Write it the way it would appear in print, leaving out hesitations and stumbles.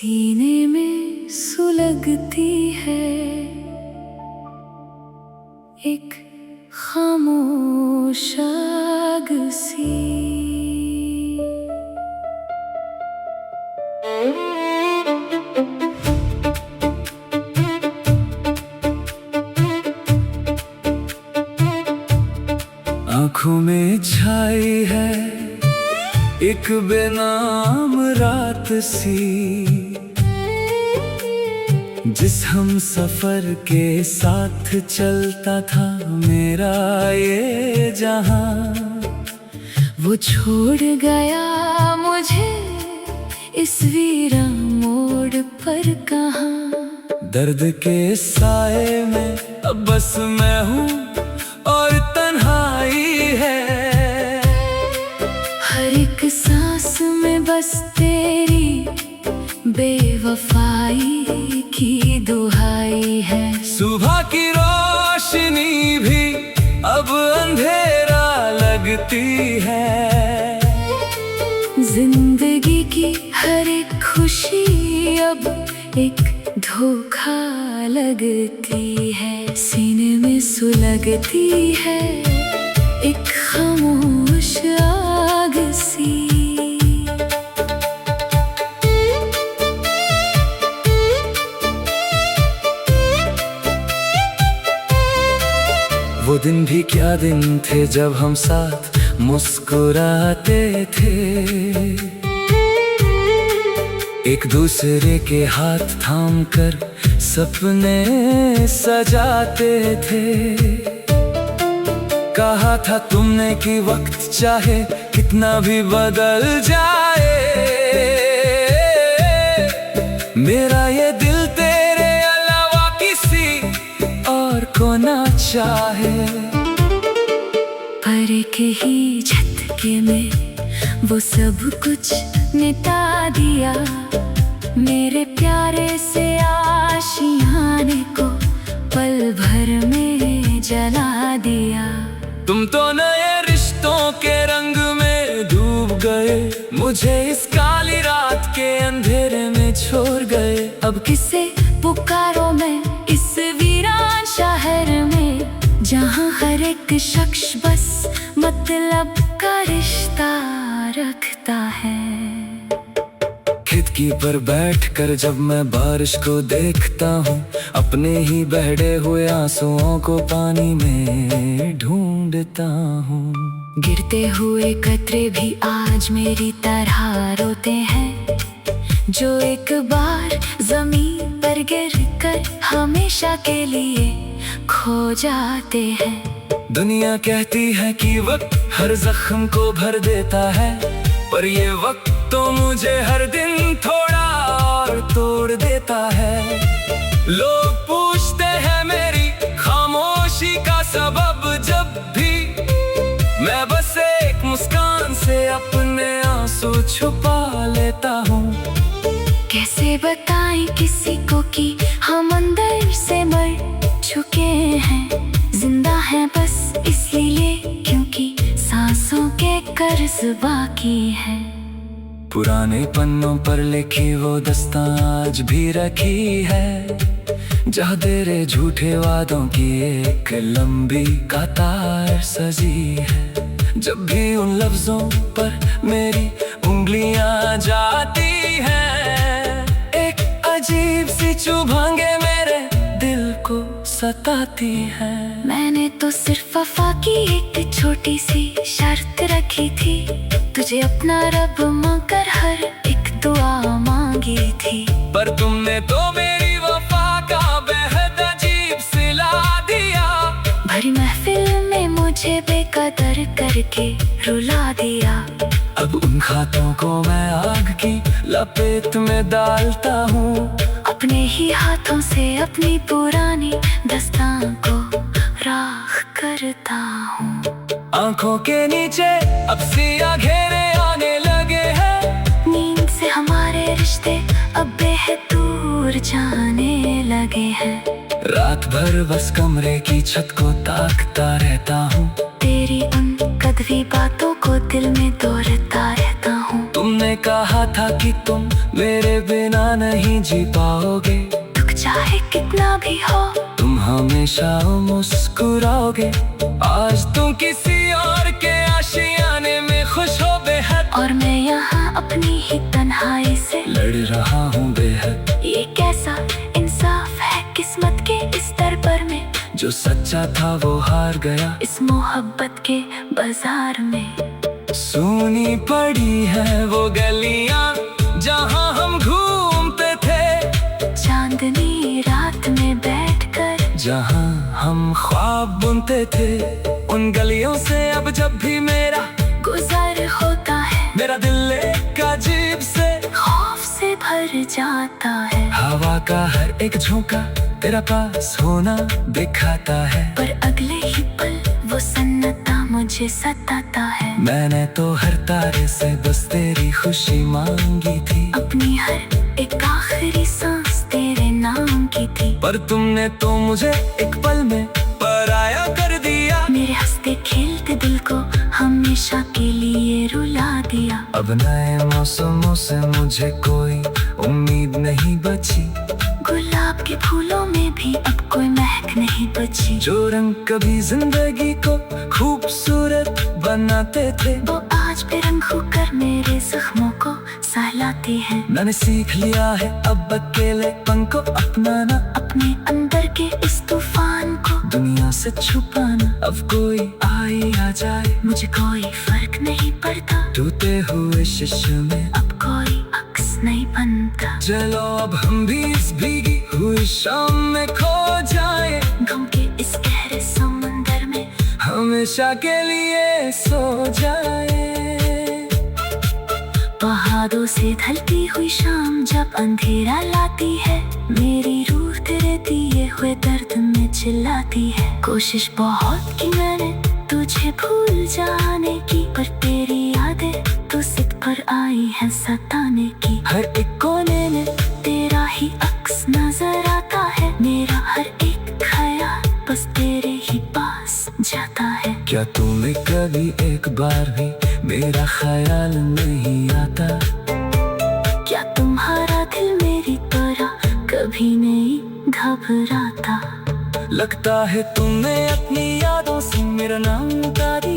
सीने में सुलगती है एक खामोश आग सी। आँखों में छाई है एक बेनाम रात सी, जिस हम सफर के साथ चलता था मेरा ये जहां, वो छोड़ गया मुझे इस वीरा मोड़ पर कहाँ। दर्द के साए में अब बस मैं हूँ और तन्हाई है, हर एक सांस में बस तेरी बेवफाई की दुहाई है। सुबह की रोशनी भी अब अंधेरा लगती है, जिंदगी की हर एक खुशी अब एक धोखा लगती है। सीने में सुलगती है एक खामोश आग सी। वो दिन भी क्या दिन थे जब हम साथ मुस्कुराते थे, एक दूसरे के हाथ थाम कर सपने सजाते थे। कहा था तुमने कि वक्त चाहे कितना भी बदल जाए, मेरा ये दिल तेरे अलावा किसी और को ना चाहे। पर एक ही झटके में वो सब कुछ मिटा दिया, मेरे प्यारे से आशियाने को पल भर में जला दिया। तुम तो नए रिश्तों के रंग में डूब गए, मुझे इस काली रात के अंधेरे में छोड़ गए। अब किसे पुकारो मैं इस वीरान शहर में, जहाँ हर एक शख्स बस मतलब का रिश्ता रखता है। खिड़की पर बैठकर जब मैं बारिश को देखता हूँ, अपने ही बहरे हुए आंसुओं को पानी में ढूंढता हूँ। गिरते हुए कतरे भी आज मेरी तरह रोते हैं, जो एक बार जमीन पर गिर कर हमेशा के लिए खो जाते हैं। दुनिया कहती है कि वक्त हर जख्म को भर देता है, पर ये वक्त तो मुझे हर दिन थोड़ा और तोड़ देता है। लोग पूछते हैं मेरी खामोशी का सबब, जब भी मैं बस एक मुस्कान से अपने आंसू छुपा लेता हूँ। कैसे बताएं किसी को कि हम अंदर से मर चुके हैं, जिंदा हैं बस इसलिए क्योंकि सांसों के कर्ज बाकी है। पुराने पन्नों पर लिखी वो दास्तां आज भी रखी है, जहाँ तेरे झूठे वादों की एक लंबी कतार सजी है। जब भी उन लफ्जों पर मेरी उंगलियां जाती हैं, एक अजीब सी चुभांगे मेरे दिल को सताती है। मैंने तो सिर्फ वफा की एक छोटी सी शर्त रखी थी, तुझे अपना रब मांगकर हर एक दुआ मांगी थी। पर तुमने तो मेरी वफा का बेहद अजीब सिला दिया, भरी महफिल में मुझे बेकदर करके रुला दिया। अब उन खातों को मैं आग की लपेट में डालता हूँ, अपने ही हाथों से अपनी पुरानी दास्तां को राख करता हूँ। आंखों के नीचे अब सिया घेरे आने लगे हैं, नींद से हमारे रिश्ते अब बेहद दूर जाने लगे हैं। रात भर बस कमरे की छत को ताकता रहता हूँ, तेरी उन कड़वी बातों को दिल में दौड़ता रहता हूँ। तुमने कहा था कि तुम मेरे बिना नहीं जी पाओगे। दुख चाहे कितना भी हो तुम हमेशा मुस्कुराओगे। आज तुम किसी और के आशियाने में खुश हो बेहद, और मैं यहाँ अपनी ही तन्हाई से लड़ रहा हूँ बेहद। ये कैसा इंसाफ है किस्मत के इस दर पर में, जो सच्चा था वो हार गया इस मोहब्बत के बाजार में। सुनी पड़ी है वो गलियां जहाँ हम घूमते थे, चांदनी रात में बैठकर जहाँ हम ख्वाब बुनते थे। उन गलियों से अब जब भी मेरा गुजर होता है, मेरा दिल एक अजीब से खौफ से भर जाता है। हवा का हर एक झोंका तेरा पास होना दिखाता है, पर अगले ही पल वो सन्नाटा मुझे सताता है। मैंने तो हर तारे से बस तेरी खुशी मांगी थी, अपनी हर एक आखिरी सांस तेरे नाम की थी, पर तुमने तो मुझे एक पल में पराया कर दिया। मेरे हंसते खेलते दिल को हमेशा के लिए रुला दिया। अब नए मौसमों से मुझे कोई उम्मीद नहीं बची, गुलाब के फूलों में भी अब कोई महक नहीं बची। जो रंग कभी जिंदगी को खूबसूरत बनाते थे, वो आज बेरंग होकर मेरे जख्मों को सहलाते हैं। मैंने सीख लिया है अब अकेलेपन को अपनाना, अपने अंदर के इस तूफान को दुनिया से छुपाना। अब कोई आए आ जाए मुझे कोई फर्क नहीं पड़ता, टूटे हुए शीशे में अब कोई अक्स नहीं बनता। चलो अब हम भी इस भीगी हुई शाम में खो जाए, गम के इस गहरे समंदर में हमेशा के लिए सो जाए। पहाड़ों से ढलती हुई शाम जब अंधेरा लाती है, मेरी रूह तेरे दिए हुए दर्द में चिल्लाती है। कोशिश बहुत की मैंने तुझे भूल जाने की, पर तेरी यादें तो सिर पर आई है सताने की। हर एक कोने में तेरा ही अक्स नजर आता है, मेरा हर एक ख्याल बस तेरे ही पास जाता है। क्या तुम्हें कभी एक बार भी मेरा ख्याल नहीं आता? क्या तुम्हारा दिल मेरी तरह कभी नहीं घबराता? लगता है तुमने अपनी यादों से मेरा नाम मिटा दिया।